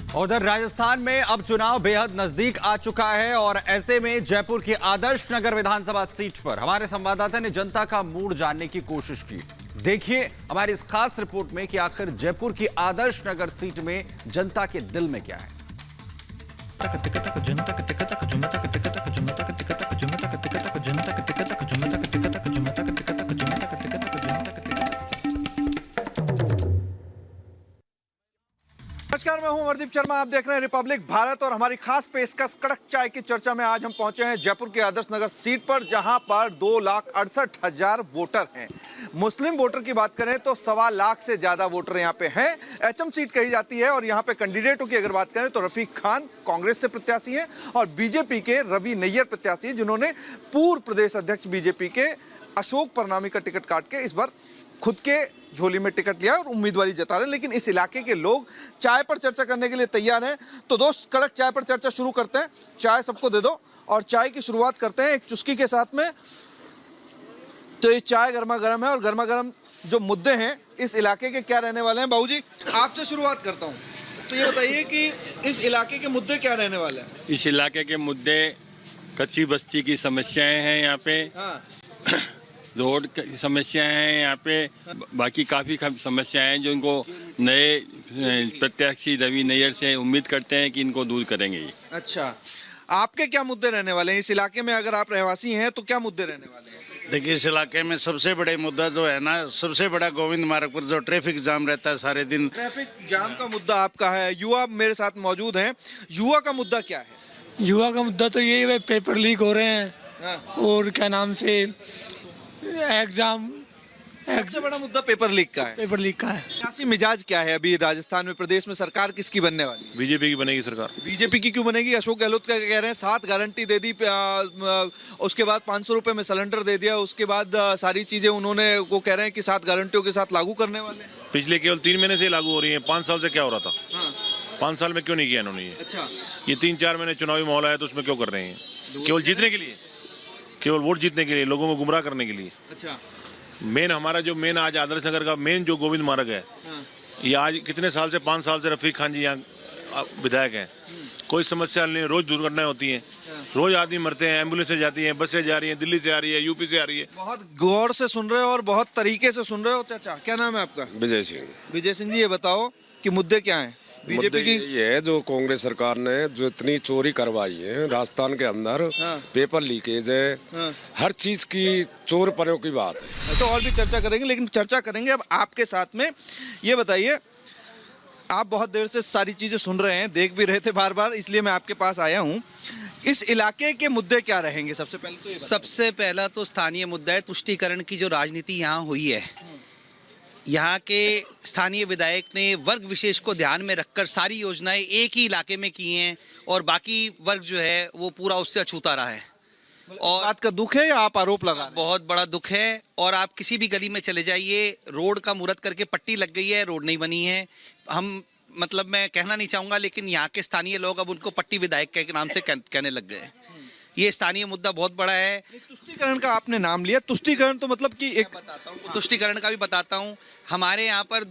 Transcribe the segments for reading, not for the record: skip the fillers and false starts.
उधर राजस्थान में अब चुनाव बेहद नजदीक आ चुका है और ऐसे में जयपुर की आदर्श नगर विधानसभा सीट पर हमारे संवाददाता ने जनता का मूड जानने की कोशिश की। देखिए हमारी इस खास रिपोर्ट में कि आखिर जयपुर की आदर्श नगर सीट में जनता के दिल में क्या है। नमस्कार, मैं हूं अमरदीप शर्मा। आप देख रहे हैं रिपब्लिक भारत और हमारी खास पेशकश कड़क चाय की चर्चा में आज हम पहुंचे हैं जयपुर की आदर्श नगर सीट पर, जहां पर 2,68,000 वोटर हैं। मुस्लिम वोटर की बात करें तो 1.25 लाख से ज्यादा वोटर यहां पे हैं। एचएम सीट कही जाती है और यहां पे कैंडिडेटों की अगर बात करें तो रफीक खान कांग्रेस से प्रत्याशी हैं और बीजेपी के रवि नैयर प्रत्याशी हैं, जिन्होंने पूर्व प्रदेश अध्यक्ष बीजेपी के अशोक परनामी का टिकट काट के इस बार खुद के झोली में टिकट लिया और उम्मीदवारी जता रहे हैं। लेकिन इस इलाके के लोग चाय पर चर्चा करने के लिए तैयार हैं। तो दोस्त, कड़क चाय पर चर्चा शुरू करते हैं। चाय सबको दे दो और चाय की शुरुआत करते हैं एक चुस्की के साथ में। तो ये चाय गर्मा गर्म है और गर्मा गर्म जो मुद्दे हैं इस इलाके के क्या रहने वाले हैं। बाबूजी, आपसे शुरुआत करता हूँ। तो ये बताइए कि इस इलाके के मुद्दे क्या रहने वाले हैं। इस इलाके के मुद्दे कच्ची बस्ती की समस्याएं हैं यहाँ पे। हाँ, रोड की समस्याएं हैं यहाँ पे। बाकी काफ़ी समस्याएं हैं जो इनको नए प्रत्याशी रवि नैयर से उम्मीद करते हैं कि इनको दूर करेंगे ये। अच्छा, आपके क्या मुद्दे रहने वाले हैं इस इलाके में? अगर आप रहवासी हैं तो क्या मुद्दे रहने वाले हैं? देखिए, इस इलाके में सबसे बड़े मुद्दा जो है ना, सबसे बड़ा गोविंद मार्ग पर जो ट्रैफिक जाम रहता है सारे दिन। ट्रैफिक जाम का मुद्दा आपका है। युवा मेरे साथ मौजूद हैं। युवा का मुद्दा क्या है? युवा का मुद्दा तो यही है, पेपर लीक हो रहे हैं। हाँ। और क्या नाम से सबसे बड़ा मुद्दा पेपर लीक का है। पेपर लीक का है। सियासी मिजाज क्या है अभी राजस्थान में? प्रदेश में सरकार किसकी बनने वाली है? बीजेपी की बनेगी सरकार। बीजेपी की क्यों बनेगी? अशोक गहलोत का कह रहे हैं 7 गारंटी दे दी, उसके बाद 500 रुपए में सिलेंडर दे दिया, उसके बाद सारी चीजें उन्होंने वो कह रहे हैं कि 7 गारंटियों के साथ लागू करने वाले हैं। पिछले केवल 3 महीने से लागू हो रही है। 5 साल से क्या हो रहा था? हाँ। 5 साल में क्यों नहीं किया इन्होंने ये? अच्छा, ये 3-4 महीने चुनावी माहौल आया तो उसमें क्यों कर रहे हैं? केवल जीतने के लिए, केवल वोट जीतने के लिए, लोगों को गुमराह करने के लिए। अच्छा। मेन हमारा जो मेन आज आदर्श नगर का मेन जो गोविंद मार्ग है, हाँ। ये आज कितने साल से 5 साल से रफीक खान जी यहाँ विधायक हैं। कोई समस्या नहीं, रोज दुर्घटनाएं होती हैं, रोज आदमी मरते हैं, एम्बुलेंसें जाती हैं, बसें जा रही हैं, दिल्ली से आ रही है, यूपी से आ रही है। बहुत गौर से सुन रहे हो और बहुत तरीके से सुन रहे हो। चाचा, क्या नाम है आपका? विजय सिंह। विजय सिंह जी, ये बताओ कि मुद्दे क्या हैं बीजेपी की? ये है जो कांग्रेस सरकार ने जो इतनी चोरी करवाई है राजस्थान के अंदर। हाँ। पेपर लीकेज है। हाँ। हर चीज की चोर परों की बात है। तो और भी चर्चा करेंगे, लेकिन चर्चा करेंगे अब आपके साथ में। ये बताइए, आप बहुत देर से सारी चीजें सुन रहे हैं, देख भी रहे थे बार बार, इसलिए मैं आपके पास आया हूँ। इस इलाके के मुद्दे क्या रहेंगे? सबसे पहले तो सबसे पहला तो स्थानीय मुद्दा है तुष्टीकरण की जो राजनीति यहाँ हुई है। यहाँ के स्थानीय विधायक ने वर्ग विशेष को ध्यान में रखकर सारी योजनाएं एक ही इलाके में की हैं और बाकी वर्ग जो है वो पूरा उससे अछूता रहा है। और बात का दुख है या आप आरोप लगा रहे हैं? बहुत बड़ा दुख है। और आप किसी भी गली में चले जाइए, रोड का मुहूर्त करके पट्टी लग गई है, रोड नहीं बनी है। मैं कहना नहीं चाहूँगा, लेकिन यहाँ के स्थानीय लोग अब उनको पट्टी विधायक के नाम से कहने लग गए हैं। ये स्थानीय मुद्दा बहुत बड़ा है। तुष्टीकरण का आपने नाम लिया। तुष्टीकरण तो मतलब कि एक बताता हूँ, तुष्टीकरण का भी बताता हूँ। हमारे यहाँ पर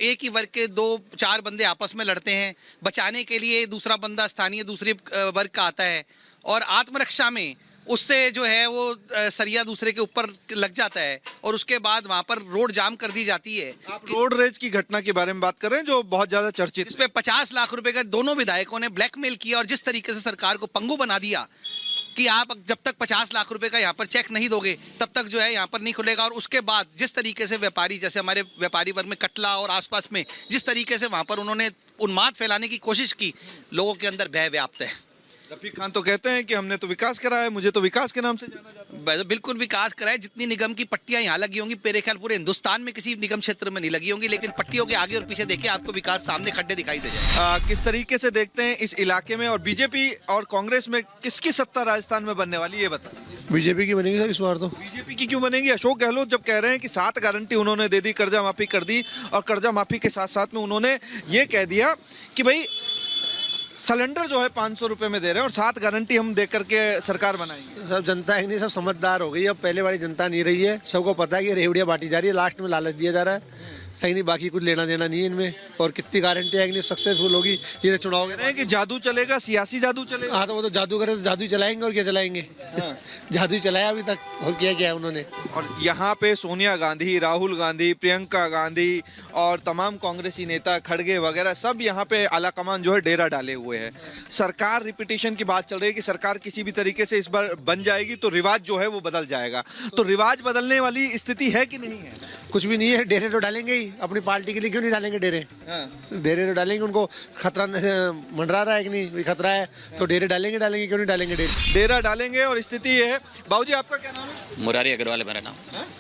एक ही वर्ग के 2-4 बंदे आपस में लड़ते हैं, बचाने के लिए दूसरा बंदा स्थानीय दूसरे वर्ग का आता है और आत्मरक्षा में उससे जो है वो सरिया दूसरे के ऊपर लग जाता है और उसके बाद वहाँ पर रोड जाम कर दी जाती है। आप रोड रेज की घटना के बारे में बात कर रहे हैं जो बहुत ज्यादा चर्चित, जिसपे 50 लाख रुपए का दोनों विधायकों ने ब्लैकमेल किया और जिस तरीके से सरकार को पंगु बना दिया कि आप जब तक 50 लाख रुपए का यहाँ पर चेक नहीं दोगे तब तक जो है यहाँ पर नहीं खुलेगा। और उसके बाद जिस तरीके से व्यापारी, जैसे हमारे व्यापारी वर्ग में कटला और आसपास में जिस तरीके से वहाँ पर उन्होंने उन्माद फैलाने की कोशिश की, लोगों के अंदर भय व्याप्त है। रफीक खान तो कहते हैं कि हमने तो विकास करा है, मुझे तो विकास के नाम से जाना जाता है। बिल्कुल विकास करा है। जितनी निगम की पट्टियां यहाँ लगी होंगी, मेरे ख्याल पूरे हिंदुस्तान में किसी निगम क्षेत्र में नहीं लगी होंगी, लेकिन पट्टियों के आगे और पीछे देखिए आपको विकास सामने खड्डे दिखाई दे जाए। किस तरीके से देखते हैं इस इलाके में और बीजेपी और कांग्रेस में किसकी सत्ता राजस्थान में बनने वाली है, ये बताइए। बीजेपी की बनेगी सर इस बार तो। बीजेपी की क्यों बनेगी? अशोक गहलोत जब कह रहे हैं कि 7 गारंटी उन्होंने दे दी, कर्जा माफी कर दी और कर्जा माफी के साथ साथ में उन्होंने ये कह दिया कि भाई सिलेंडर जो है 500 रुपए में दे रहे हैं और 7 गारंटी हम दे करके सरकार बनाएंगे। सब जनता ही नहीं, सब समझदार हो गई। अब पहले वाली जनता नहीं रही है। सबको पता है कि रेवड़ियाँ बांटी जा रही है, लास्ट में लालच दिया जा रहा है। कहीं नहीं, बाकी कुछ लेना देना नहीं है इनमें। और कितनी गारंटी आएगी सक्सेसफुल होगी ये चुनाव कह रहे हैं कि जादू चलेगा, सियासी जादू चलेगा। हाँ तो वो तो जादू करे तो जादू ही चलाएंगे और क्या चलाएंगे। जादू ही चलाया अभी तक और क्या उन्होंने। और यहाँ पे सोनिया गांधी, राहुल गांधी, प्रियंका गांधी और तमाम कांग्रेसी नेता, खड़गे वगैरह सब यहाँ पे आला कमान जो है डेरा डाले हुए हैं। सरकार रिपीटेशन की बात चल रही है कि सरकार किसी भी तरीके से इस बार बन जाएगी तो रिवाज जो है वो बदल जाएगा। तो रिवाज बदलने वाली स्थिति है कि नहीं है? कुछ भी नहीं है, डेरे तो डालेंगे ही अपनी पार्टी के लिए। क्यों नहीं डालेंगे डेरे? डेरे तो डालेंगे, उनको खतरा मंडरा रहा है कि नहीं खतरा है तो डेरे डालेंगे क्यों नहीं डालेंगे डेरे? डेरा डालेंगे। और स्थिति ये है। बाबूजी आपका क्या नाम है? मुरारी अग्रवाल है मेरा नाम।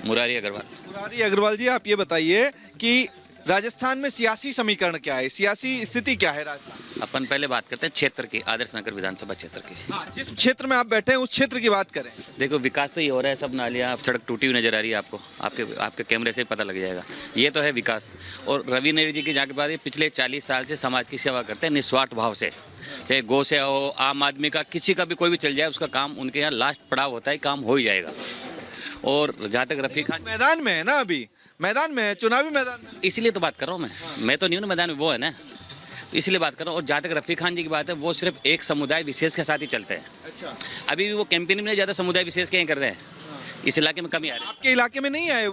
मुरारी अग्रवाल। मुरारी अग्रवाल जी, आप ये बताइए कि राजस्थान में सियासी समीकरण क्या है, सियासी स्थिति क्या है राजस्थान? अपन पहले बात करते हैं क्षेत्र की, आदर्श नगर विधानसभा क्षेत्र की। जिस क्षेत्र में आप बैठे हैं उस क्षेत्र की बात करें। देखो विकास तो ये हो रहा है, सब नालियाँ, सड़क टूटी हुई नजर आ रही है आपको, आपके कैमरे से पता लग जाएगा। ये तो है विकास। और रवि नेहरू जी की जाके बात है, पिछले 40 साल से समाज की सेवा करते हैं निस्वार्थ भाव से। चाहे गौ से हो, आम आदमी का, किसी का भी कोई भी चल जाए, उसका काम उनके यहाँ लास्ट पड़ाव होता है, काम हो ही जाएगा। और जहाँ तक रफीक खान मैदान में है ना, अभी मैदान में है, चुनावी मैदान में, इसलिए तो बात कर रहा हूँ मैं तो नहीं हूँ मैदान में, वो है ना, इसलिए बात कर रहा हूँ। और जहाँ तक रफीक खान जी की बात है, वो सिर्फ एक समुदाय विशेष के साथ ही चलते हैं। अच्छा। अभी भी वो कैंपेनिंग में ज़्यादा समुदाय विशेष के कर रहे हैं। इस इलाके में कमी आ रही है। आपके इलाके में नहीं आए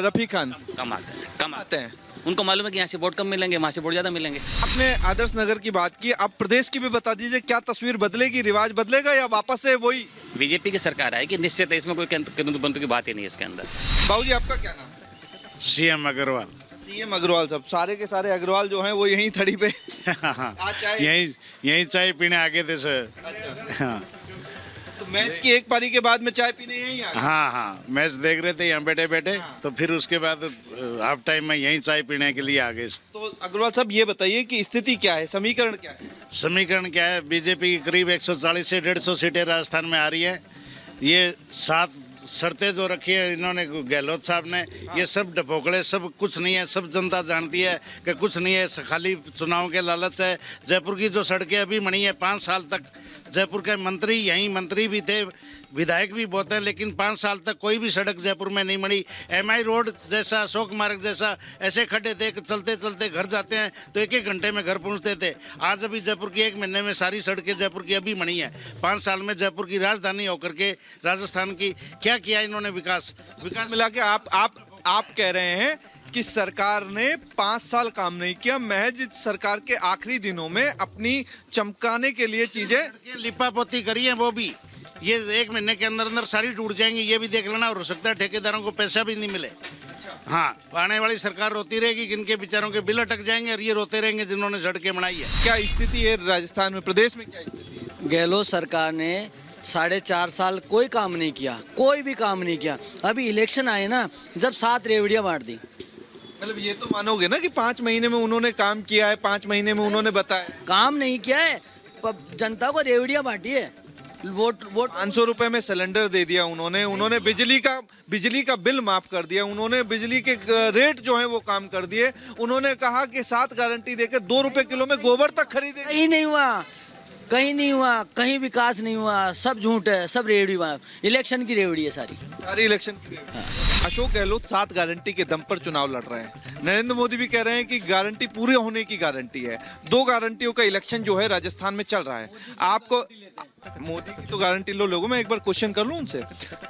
रफीक खान? कम आते हैं। उनको मालूम है कि यहाँ से वोट कम मिलेंगे, वहाँ से वोट ज़्यादा मिलेंगे। आपने आदर्श नगर की बात की, आप प्रदेश की भी बता दीजिए, क्या तस्वीर बदलेगी, रिवाज बदलेगा या वापस से वही? बीजेपी की सरकार आएगी निश्चित है, इसमें कोई किंतु की बात ही नहीं है इसके अंदर। बाबूजी आपका क्या नाम है? सीएम अग्रवाल। सीएम अग्रवाल। सब सारे के सारे अग्रवाल जो हैं वो यहीं थड़ी पे यही चाय पीने आगे थे सर। हाँ। तो मैच की एक पारी के बाद में चाय पीने यहीं आ गए? हाँ, मैच देख रहे थे यहाँ बैठे तो फिर उसके बाद हाफ टाइम में यहीं चाय पीने के लिए आ गए। तो अग्रवाल साहब ये बताइए कि स्थिति क्या है, समीकरण क्या है? समीकरण क्या है? बीजेपी की करीब 140 से 150 सीटें राजस्थान में आ रही है। ये 7 शर्तें जो रखी है इन्होंने, गहलोत साहब ने, ये सब ढपोकड़े, सब कुछ नहीं है, सब जनता जानती है कि कुछ नहीं है, खाली चुनाव के लालच है। जयपुर की जो सड़कें अभी बनी है, 5 साल तक जयपुर के मंत्री, यहीं मंत्री भी थे, विधायक भी बहुत हैं, लेकिन 5 साल तक कोई भी सड़क जयपुर में नहीं बनी। MI रोड जैसा, अशोक मार्ग जैसा ऐसे खड्डे थे कि चलते चलते घर जाते हैं तो 1-1 घंटे में घर पहुंचते थे। आज अभी जयपुर की 1 महीने में सारी सड़कें जयपुर की अभी बनी है। 5 साल में जयपुर की राजधानी होकर के राजस्थान की क्या किया इन्होंने विकास मिला के? आप कह रहे हैं कि सरकार ने 5 साल काम नहीं किया, महज सरकार के आखिरी दिनों में अपनी चमकाने के लिए चीजें लिपापोती करी है। वो भी ये 1 महीने के अंदर अंदर सारी टूट जाएंगी, ये भी देख लेना। और हो सकता है ठेकेदारों को पैसा भी नहीं मिले। हाँ, आने वाली सरकार रोती रहेगी कि इनके बेचारों के बिल अटक जाएंगे और ये रोते रहेंगे जिन्होंने सड़कें बनाई है। क्या स्थिति है राजस्थान में, प्रदेश में क्या स्थिति है? गहलोत सरकार ने 4.5 साल कोई काम नहीं किया, कोई भी काम नहीं किया। अभी इलेक्शन आए ना, जब 7 रेवड़ियां बांट दी। मतलब ये तो मानोगे ना कि 5 महीने में उन्होंने काम किया है, 5 महीने में उन्होंने बताया? काम नहीं किया है, जनता को रेवड़ियां बांटी है। वोट 500 रुपए में सिलेंडर दे दिया उन्होंने बिजली का बिल माफ कर दिया, उन्होंने बिजली के रेट जो है वो काम कर दिए। उन्होंने कहा कि 7 गारंटी देकर 2 रुपए किलो में गोबर तक खरीदे। कहीं नहीं हुआ, कहीं विकास नहीं हुआ, सब झूठ है, सब रेवड़ी, इलेक्शन की रेवड़ी है सारी इलेक्शन की रेवड़ी। अशोक गहलोत 7 गारंटी के दम पर चुनाव लड़ रहे हैं। नरेंद्र मोदी भी कह रहे हैं कि गारंटी पूरे होने की गारंटी है। 2 गारंटियों का इलेक्शन जो है राजस्थान में चल रहा है। आपको मोदी की तो गारंटी लोगों में एक बार क्वेश्चन कर लूं उनसे,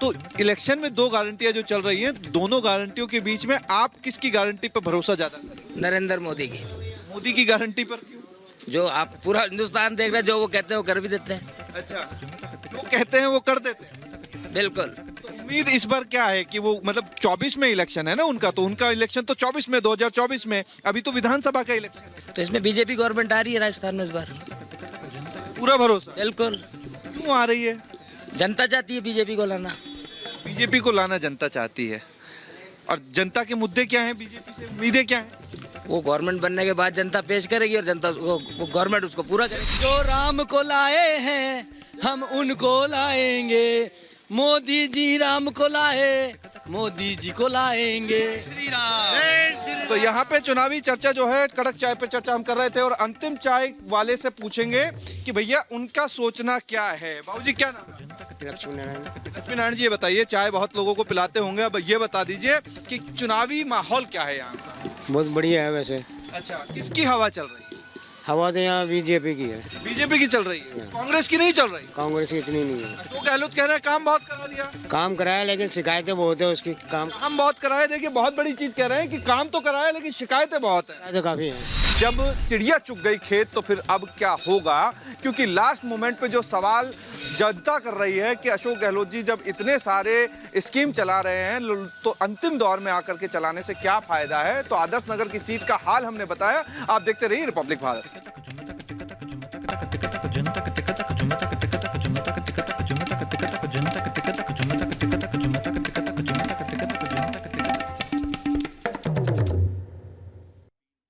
तो इलेक्शन में 2 गारंटियां जो चल रही हैं, दोनों गारंटियों के बीच में आप किसकी गारंटी पर भरोसा ज्यादा करें? नरेंद्र मोदी की। मोदी की गारंटी पर क्यों? जो आप पूरा हिंदुस्तान देख रहे हैं, जो वो कहते हैं वो कर भी देते हैं। अच्छा, जो कहते हैं वो कर देते हैं। बिल्कुल। तो उम्मीद इस बार क्या है कि वो, मतलब 24 में इलेक्शन है ना उनका, तो उनका इलेक्शन तो 24 में, 2024 में, अभी तो विधानसभा का इलेक्शन है। तो इसमें बीजेपी गवर्नमेंट आ रही है राजस्थान में इस बार, पूरा भरोसा? बिल्कुल। क्यों आ रही है? जनता चाहती है बीजेपी को लाना। बीजेपी को लाना जनता चाहती है। और जनता के मुद्दे क्या हैं, बीजेपी से उम्मीदें क्या हैं? वो गवर्नमेंट बनने के बाद जनता पेश करेगी और जनता गवर्नमेंट उसको पूरा करेगी। जो राम को लाए हैं हम उनको लाएंगे, मोदी जी राम को लाए, मोदी जी को लाएंगे। श्री राम। तो यहाँ पे चुनावी चर्चा जो है, कड़क चाय पे चर्चा हम कर रहे थे और अंतिम चाय वाले से पूछेंगे कि भैया उनका सोचना क्या है। बाबूजी क्या नाम है? लक्ष्मी नारायण जी, ये बताइए, चाय बहुत लोगों को पिलाते होंगे, अब ये बता दीजिए कि चुनावी माहौल क्या है यहाँ? बहुत बढ़िया है वैसे। अच्छा, किसकी हवा चल रही है? हवा तो यहाँ बीजेपी की है, बीजेपी की चल रही है, कांग्रेस की नहीं चल रही। कांग्रेस की इतनी नहीं है। अशोक गहलोत कह रहे हैं काम बहुत करा दिया। काम कराया लेकिन शिकायतें बहुत है उसकी। काम बहुत कराया, देखिए बहुत बड़ी चीज कह रहे हैं कि काम तो कराया लेकिन शिकायतें बहुत है। तो काफी है। जब चिड़िया चुग गई खेत तो फिर अब क्या होगा, क्योंकि लास्ट मोमेंट पे जो सवाल जनता कर रही है कि अशोक गहलोत जी जब इतने सारे स्कीम चला रहे हैं तो अंतिम दौर में आकर के चलाने से क्या फायदा है। तो आदर्श नगर की सीट का हाल हमने बताया, आप देखते रहिए रिपब्लिक भारत।